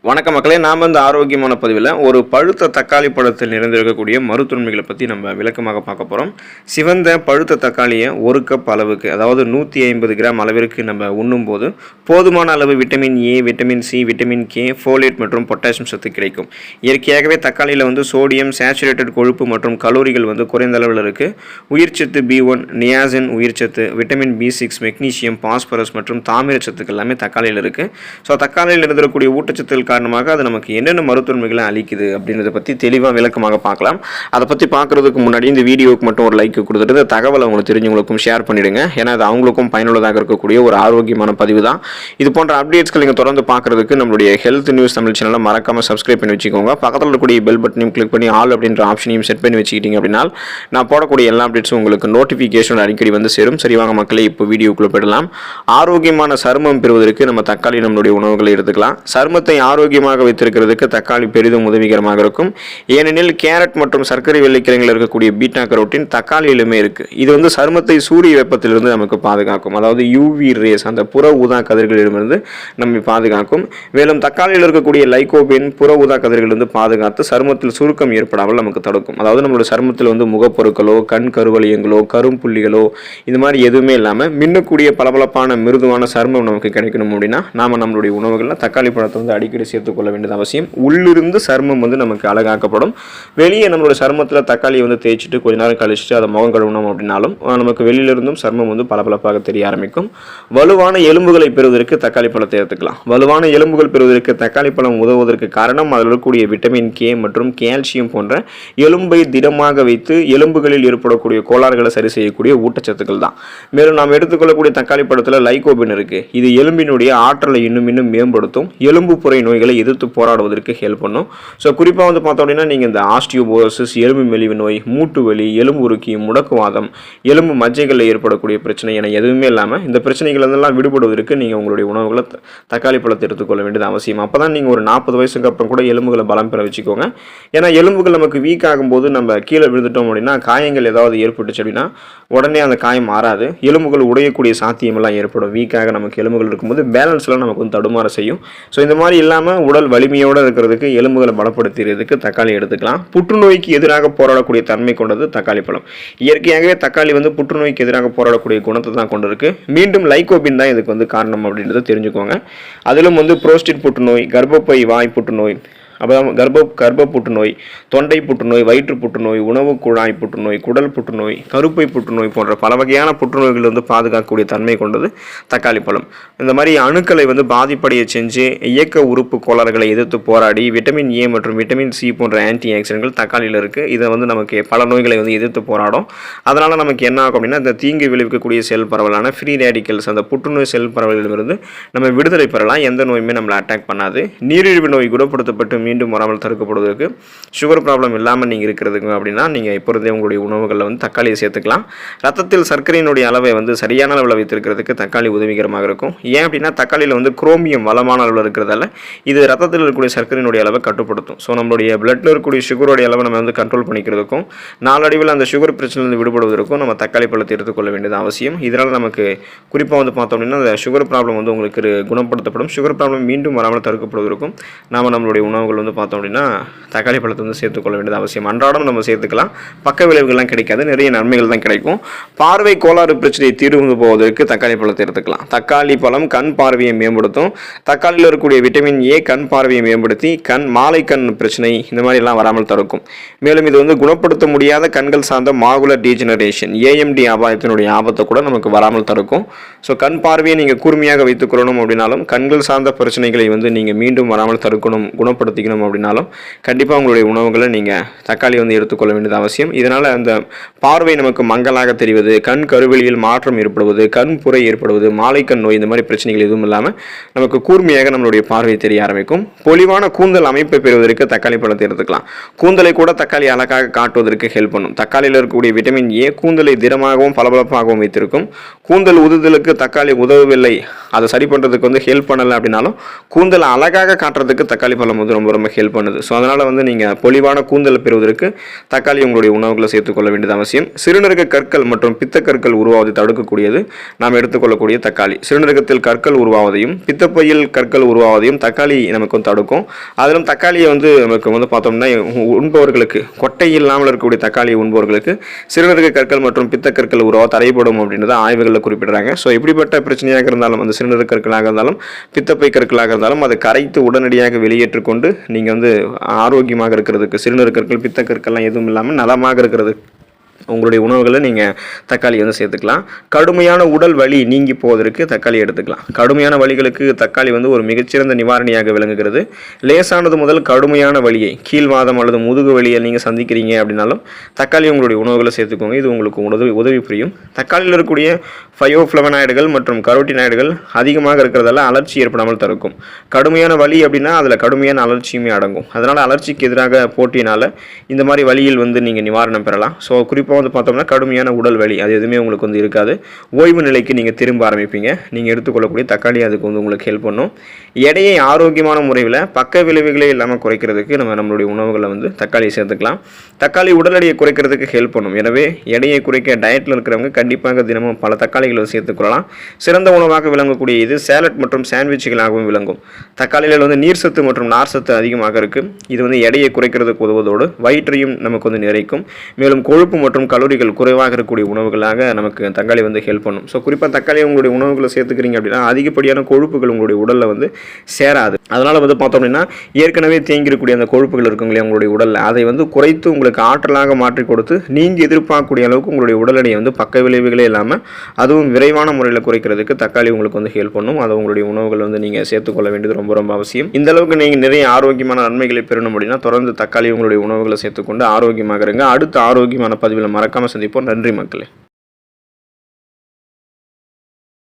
வணக்கம் மக்களே, நாம் இந்த ஆரோக்கியமான பதிவில் ஒரு பழுத்த தக்காளி பழத்தில் நிறைந்திருக்கக்கூடிய மருத்துவமைகளை பற்றி நம்ம விளக்கமாக பார்க்க போகிறோம். சிவந்த பழுத்த தக்காளியை 1 கப் அளவுக்கு, அதாவது 150 கிராம் அளவிற்கு நம்ம உண்ணும்போது போதுமான அளவு vitamin A, vitamin C, vitamin K, folate மற்றும் பொட்டாசியம் சத்து கிடைக்கும். இயற்கையாகவே தக்காளியில் சோடியம், சேச்சுரேட்டட் கொழுப்பு மற்றும் கலோரிகள் குறைந்த அளவில் இருக்குது. உயிர்ச்சத்து B1, நியாசின் உயிர்ச்சத்து, விட்டமின் B6, மெக்னீசியம், பாஸ்பரஸ் மற்றும் தாமிர சத்துக்கள் எல்லாமே தக்காளியில் இருக்குது. ஸோ தக்காளியில் இருந்திருக்கக்கூடிய ஊட்டச்சத்துக்கள் காரணமாக அது நமக்கு என்னென்ன மருத்துவமைகளை அளிக்குது அப்படின்றத பற்றி தெளிவாக விளக்கமாக பார்க்கலாம். அதை பற்றி பார்க்குறதுக்கு முன்னாடி இந்த வீடியோவுக்கு மட்டும் ஒரு லைக் கொடுத்துட்டு இந்த தகவலை உங்களுக்கு தெரிஞ்சவங்களுக்கும் ஷேர் பண்ணிவிடுங்க. ஏன்னா அது அவங்களுக்கும் பயனுள்ளதாக இருக்கக்கூடிய ஒரு ஆரோக்கியமான பதிவு தான். இது போன்ற அப்டேட்ஸ்கள் நீங்கள் தொடர்ந்து பார்க்குறதுக்கு நம்மளுடைய ஹெல்த் நியூஸ் தமிழ் சேனலை மறக்காமல் சப்ஸ்கிரைப் பண்ணி வச்சுக்கோங்க. பக்கத்தில் இருக்கக்கூடிய பெல் பட்டனையும் கிளிக் பண்ணி ஆல் அப்படின்ற ஆப்ஷனையும் செட் பண்ணி வச்சுக்கிட்டீங்க அப்படின்னா நான் போடக்கூடிய எல்லா அப்டேட்ஸும் உங்களுக்கு நோட்டிஃபிகேஷன் அடிக்கடி சேரும். சரிவாங்க மக்களே, இப்போ வீடியோக்குள்ளே போயிடலாம். ஆரோக்கியமான சருமம் பெறுவதற்கு நம்ம தக்காளி நம்மளுடைய உணவுகளை எடுத்துக்கலாம். சருமத்தை ஆரோக்கியமாக வைத்திருக்கிறதுக்கு தக்காளி பெரிதும் உதவிகரமாக இருக்கும். ஏனெனில் கேரட் மற்றும் சர்க்கரை வெள்ளைக்கிழங்கில் இருக்கக்கூடிய பீட்டா கரோட்டின் தக்காளியிலுமே இருக்கு. இது சருமத்தை சூரிய வெப்பத்திலிருந்து நமக்கு பாதுகாக்கும். அதாவது யூவி ரேஸ், அந்த புற ஊதா கதிர்களிலிருந்து நம்மை பாதுகாக்கும். மேலும் தக்காளியில் இருக்கக்கூடிய லைகோபின் புற ஊதா கதிர்களிலிருந்து பாதுகாத்து சருமத்தில் சுருக்கம் ஏற்படாமல் நமக்கு தடுக்கும். அதாவது நம்மளுடைய சருமத்தில் முகப்பொருட்களோ, கண் கருவலியங்களோ, கரும்புள்ளிகளோ இது மாதிரி எதுவுமே இல்லாமல் மின்னக்கூடிய பளபளப்பான மிருதுவான சருமம் நமக்கு கிடைக்கணும் அப்படின்னா நாம நம்மளுடைய உணவுகளில் தக்காளி பழத்தை அடிக்கடி சேர்த்துக்கொள்ள வேண்டியது அவசியம். உள்ளிருந்து சருமம் நமக்கு அழகாக்கப்படும். வெளியே நம்மளோட சருமத்தில் தக்காளியை தேய்ச்சிட்டு கொஞ்ச நேரம் கழிச்சுட்டு அதை முகம் கழுவணும் அப்படின்னாலும் நமக்கு வெளியிலிருந்தும் சருமம் பளபளப்பாக தெரிய ஆரம்பிக்கும். வலுவான எலும்புகளை பெறுவதற்கு தக்காளி பழத்தை எடுத்துக்கலாம். வலுவான எலும்புகள் பெறுவதற்கு தக்காளி பழம் உதவுவதற்கு காரணம் அதில் இருக்கக்கூடிய விட்டமின் கே மற்றும் கால்சியம் போன்ற எலும்பை திடமாக வைத்து எலும்புகளில் ஏற்படக்கூடிய கோளாறுகளை சரி செய்யக்கூடிய ஊட்டச்சத்துக்கள் தான். மேலும் நாம் எடுத்துக்கொள்ளக்கூடிய தக்காளி பழத்தில் லைகோபின் இருக்கு. இது எலும்பினுடைய ஆற்றலை இன்னும் மேம்படுத்தும். எலும்பு புரை நோய்களை எதிர்த்து போராடுவதற்கு ஹெல்ப் பண்ணும். ஸோ குறிப்பாக பார்த்தோம் அப்படின்னா நீங்கள் இந்த ஆஸ்டியோபோரோசிஸ், எலும்பு மெலிவு நோய், மூட்டு வலி, எலும்பு உருக்கி, முடக்குவாதம், எலும்பு மஜ்ஜைகளில் ஏற்படக்கூடிய பிரச்சனை என எதுவுமே இல்லாமல் இந்த பிரச்சனைகள் விடுபடுவதற்கு நீங்கள் உங்களுடைய உணவுகளை தக்காளி பழத்தை எடுத்துக்கொள்ள வேண்டியது அவசியம். அப்போ தான் நீங்கள் ஒரு 40 வயசுக்கு அப்புறம் கூட எலும்புகளை பலம் பெற வச்சுக்கோங்க. ஏன்னா எலும்புகள் நமக்கு வீக் ஆகும்போது நம்ம கீழே விழுந்துட்டோம் அப்படின்னா காயங்கள் ஏதாவது ஏற்பட்டுச்சு அப்படின்னா உடனே அந்த காயம் மாறாது. எலும்புகள் உடையக்கூடிய சாத்தியமெல்லாம் ஏற்படும். வீக்காக நமக்கு எலும்புகள் இருக்கும்போது பேலன்ஸ்லாம் நமக்கு தடுமாற செய்யும். ஸோ இந்த மாதிரி இல்லாமல் உடல் வலிமையோடு இருக்கிறதுக்கு, எலும்புகளை பலப்படுத்துறதுக்கு தக்காளி எடுத்துக்கலாம். புற்றுநோய்க்கு எதிராக போராடக்கூடிய தன்மை கொண்டது தக்காளி பழம். இயற்கையாகவே தக்காளி புற்றுநோய்க்கு எதிராக போராடக்கூடிய குணத்தை தான் கொண்டிருக்கு. மீண்டும் லைகோபின் தான் இதுக்கு காரணம் அப்படின்றத தெரிஞ்சுக்கோங்க. அதிலும் புரோஸ்டேட் புற்றுநோய், கர்ப்பப்பை வாய் புற்றுநோய், அப்புறம் கர்ப்ப புற்றுநோய், தொண்டை புற்றுநோய், வயிற்று புற்றுநோய், உணவு குழாய் புற்றுநோய், குடல் புற்றுநோய், கருப்பை புற்றுநோய் போன்ற பல வகையான புற்றுநோய்கள் பாதுகாக்கக்கூடிய தன்மை கொண்டது தக்காளி பழம். இந்த மாதிரி அணுக்களை பாதிப்படைய செஞ்சு இயக்க உறுப்பு கோளாறுகளை எதிர்த்து போராடி விட்டமின் ஏ மற்றும் விட்டமின் சி போன்ற ஆன்டி ஆக்சிடென்ட்கள் தக்காளியில் இருக்குது. இதை நமக்கு பல நோய்களை எதிர்த்து போராடும். அதனால் நமக்கு என்ன ஆகும் அப்படின்னா இந்த தீங்கு விளைவிக்கக்கூடிய செல் பரவலான ஃப்ரீ ரேடிக்கல்ஸ், அந்த புற்றுநோய் செல் பரவலிலிருந்து நம்ம விடுதலை பெறலாம். எந்த நோயுமே நம்மளை அட்டாக் பண்ணாது. நீரிழிவு நோய் குணப்படுத்தப்பட்டு மீண்டும் வராமல் தடுக்கப்படுவதற்கு, சுகர் ப்ராப்ளம் இல்லாமல் நீங்கள் இருக்கிறதுக்கு அப்படின்னா நீங்கள் இப்பொழுதே உங்களுடைய உணவுகளில் தக்காளியை சேர்த்துக்கலாம். ரத்தத்தில் சர்க்கரையினுடைய அளவை சரியான அளவில் வைத்திருக்கிறதுக்கு தக்காளி உதவிகரமாக இருக்கும். ஏன் அப்படின்னா தக்காளியில் குரோமியம் வளமான அளவில் இருக்கிறதால இது ரத்தத்தில் இருக்கக்கூடிய சர்க்கரையினுடைய அளவை கட்டுப்படுத்தும். ஸோ நம்மளுடைய பிளட்டில் இருக்கக்கூடிய சுகருடைய அளவை நம்ம கண்ட்ரோல் பண்ணிக்கிறதுக்கும் நாளடைவில் அந்த சுகர் பிரச்சனையிலிருந்து விடுபடுவதற்கும் நம்ம தக்காளி பழத்தை எடுத்துக்கொள்ள வேண்டியது அவசியம். இதனால் நமக்கு குறிப்பாக பார்த்தோம் அப்படின்னா அந்த சுகர் ப்ராப்ளம் உங்களுக்கு குணப்படுத்தப்படும். சுகர் ப்ராப்ளம் மீண்டும் வராமல் தடுக்கப்படுவதற்கும் நாம் நம்மளுடைய உணவுகள் பார்த்தோம் அப்படின்னா தக்காளி பழத்தை சேர்த்துக்கொள்ள வேண்டியது அவசியம். அன்றாடம் நம்ம சேர்த்துக்கலாம். பக்க விளைவுகள்லாம் கிடைக்காது, நிறைய நன்மைகள் தான் கிடைக்கும். பார்வை கோளாறு பிரச்சனையை தீர்வு போவதற்கு தக்காளி பழத்தை எடுத்துக்கலாம். தக்காளி பழம் கண் பார்வையை மேம்படுத்தும். தக்காளியில் இருக்கக்கூடிய விட்டமின் ஏ கண் பார்வையை மேம்படுத்தி மாலை கண் பிரச்சனை இந்த மாதிரி எல்லாம் வராமல் தடுக்கும். மேலும் இது குணப்படுத்த முடியாத கண்கள் சார்ந்த மாகுலர் டீஜெனரேஷன், ஏஎம்டி அபாயத்தினுடைய ஆபத்தை கூட நமக்கு வராமல் தடுக்கும். ஸோ கண் பார்வையை நீங்கள் கூர்மையாக வைத்துக் கொள்ளணும் அப்படின்னாலும், கண்கள் சார்ந்த பிரச்சனைகளை நீங்கள் மீண்டும் வராமல் தடுக்கணும், குணப்படுத்திக்கணும் அப்படின்னாலும் கண்டிப்பாக உங்களுடைய உணவுகளை நீங்கள் தக்காளி எடுத்துக்கொள்ள வேண்டியது அவசியம். இதனால் அந்த பார்வை நமக்கு மங்கலாக தெரிவது, கண் கருவெளியில் மாற்றம் ஏற்படுவது, கண் புரை ஏற்படுவது, மாலை கண் நோய் இந்த மாதிரி பிரச்சனைகள் எதுவும் இல்லாமல் நமக்கு கூர்மையாக நம்மளுடைய பார்வை தெரிய ஆரம்பிக்கும். பொலிவான கூந்தல் அமைப்பை பெறுவதற்கு தக்காளி பழத்தை எடுத்துக்கலாம். கூந்தலை கூட தக்காளி அழகாக காட்டுவதற்கு ஹெல்ப் பண்ணும். தக்காளியில் இருக்கக்கூடிய விட்டமின் ஏ கூந்தலை திடமாகவும் பளபளப்பாகவும் வைத்திருக்கும். கூந்தல் உதுதலுக்கு தக்காளி உதவவில்லை, அதை சரி பண்ணுறதுக்கு ஹெல்ப் பண்ணலை அப்படின்னாலும் கூந்தலை அழகாக காட்டுறதுக்கு தக்காளி பழம் ரொம்ப ரொம்ப ஹெல்ப் பண்ணுது. ஸோ அதனால் வந்து நீங்கள் பொலிவான கூந்தலை பெறுவதற்கு தக்காளி உங்களுடைய உணவுகளை சேர்த்துக்கொள்ள வேண்டியது அவசியம். சிறுநீரக கற்கள் மற்றும் பித்தக்கற்கள் உருவாவதை தடுக்கக்கூடியது நாம் எடுத்துக்கொள்ளக்கூடிய தக்காளி. சிறுநீரகத்தில் கற்கள் உருவாவதையும் பித்தப்பையில் கற்கள் உருவாவதையும் தக்காளி நமக்கு வந்து தடுக்கும். அதிலும் தக்காளியை வந்து நமக்கு வந்து பார்த்தோம்னா உண்பவர்களுக்கு, கொட்டை இல்லாமல் இருக்கக்கூடிய தக்காளியை உண்பவர்களுக்கு சிறுநீரக கற்கள் மற்றும் பித்தக்கற்கள் உருவாக தடைப்படும் அப்படின்றத ஆய்வுகளில் குறிப்பிடுறாங்க. ஸோ இப்படிப்பட்ட பிரச்சனையாக இருந்தாலும், அந்த சிறுநீரக கற்களாக இருந்தாலும் பித்தப்பை கற்களாக இருந்தாலும் அதை கரைத்து உடனடியாக வெளியேற்றிக்கொண்டு நீங்கள் வந்து ஆரோக்கியமாக இருக்கிறதுக்கு, சிறுநீரக கற்கள் பித்த கற்கள்லாம் எதுவும் இல்லாமல் நலமாக இருக்கிறது உங்களுடைய உணவுகளை நீங்கள் தக்காளி வந்து சேர்த்துக்கலாம். கடுமையான உடல் வலி நீங்கி போவதற்கு தக்காளி எடுத்துக்கலாம். கடுமையான வலிகளுக்கு தக்காளி வந்து ஒரு மிகச்சிறந்த நிவாரணியாக விளங்குகிறது. லேசானது முதல் கடுமையான வலியை, கீழ்வாதம் அல்லது முதுகு வலியை நீங்கள் சந்திக்கிறீங்க அப்படின்னாலும் தக்காளி உங்களுடைய உணவுகளை சேர்த்துக்கோங்க. இது உங்களுக்கு உதவி புரியும். தக்காளியில் இருக்கக்கூடிய ஃபயோஃப்ளவனாய்டுகள் மற்றும் கரோட்டினாய்டுகள் அதிகமாக இருக்கிறதால அலர்ச்சி ஏற்படாமல் தடுக்கும். கடுமையான வலி அப்படின்னா அதில் கடுமையான அலர்ச்சியுமே அடங்கும். அதனால் அலர்ச்சிக்கு எதிராக போட்டியினால் இந்த மாதிரி வலியில் வந்து நீங்கள் நிவாரணம் பெறலாம். ஸோ குறிப்பாக வந்து பார்த்தோம்னா கடுமையான உடல் வலி அது எதுவுமே உங்களுக்கு வந்து இருக்காது. ஓய்வு நிலைக்கு நீங்கள் திரும்ப ஆரம்பிப்பீங்க. நீங்கள் எடுத்துக்கொள்ளக்கூடிய தக்காளி அதுக்கு வந்து உங்களுக்கு ஹெல்ப் பண்ணும். எடையை ஆரோக்கியமான முறையில் பக்க விளைவுகளே இல்லாமல் குறைக்கிறதுக்கு நம்மளுடைய உணவுகளை வந்து தக்காளியை சேர்த்துக்கலாம். தக்காளி உடல் எடையை குறைக்கிறதுக்கு ஹெல்ப் பண்ணும். எனவே எடையை குறைக்க டயட்டில் இருக்கிறவங்க கண்டிப்பாக தினமும் பல தக்காளிகளை சேர்த்துக்கொள்ளலாம். சிறந்த உணவாக விளங்கக்கூடிய இது சேலட் மற்றும் சாண்ட்விச்சுகளாகவும் விளங்கும். தக்காளியில் வந்து நீர் சத்து மற்றும் நார் சத்து அதிகமாக இருக்குது. இது வந்து எடையை குறைக்கிறதுக்கு உதவுவதோடு வயிற்றையும் நமக்கு வந்து நிறைக்கும். மேலும் கொழுப்பு மற்றும் கலோரிகள் குறைவாக இருக்கக்கூடிய உணவுகளாக நமக்கு தக்காளி வந்து ஹெல்ப் பண்ணும். ஸோ குறிப்பாக தக்காளி உங்களுடைய உணவுகளை சேர்த்துக்கிறீங்க அப்படின்னா அதிகப்படியான கொழுப்புகள் உங்களுடைய உடலில் வந்து சேராது. அதனால் வந்து பார்த்தோம் அப்படின்னா ஏற்கனவே தேங்கியிருக்கக்கூடிய அந்த கொழுப்புகள் இருக்கும் இல்லையா உங்களுடைய உடலில், அதை வந்து குறைத்து உங்களுக்கு ஆற்றலாக மாற்றி கொடுத்து நீங்கள் எதிர்பார்க்கக்கூடிய அளவுக்கு உங்களுடைய உடல் எடையை வந்து பக்க விளைவுகளே இல்லாமல் அதுவும் விரைவான முறையில் குறைக்கிறதுக்கு தக்காளி உங்களுக்கு வந்து ஹெல்ப் பண்ணும். அதை உங்களுடைய உணவுகள் வந்து நீங்கள் சேர்த்துக்கொள்ள வேண்டியது ரொம்ப ரொம்ப அவசியம். இந்த அளவுக்கு நீங்கள் நிறைய ஆரோக்கியமான நன்மைகளை பெறணும் அப்படின்னா தொடர்ந்து தக்காளி உங்களுடைய உணவுகளை சேர்த்துக்கொண்டு ஆரோக்கியமாக இருங்க. அடுத்த ஆரோக்கியமான பதிவில் மறக்காமல் சந்திப்போம். நன்றி மக்களே.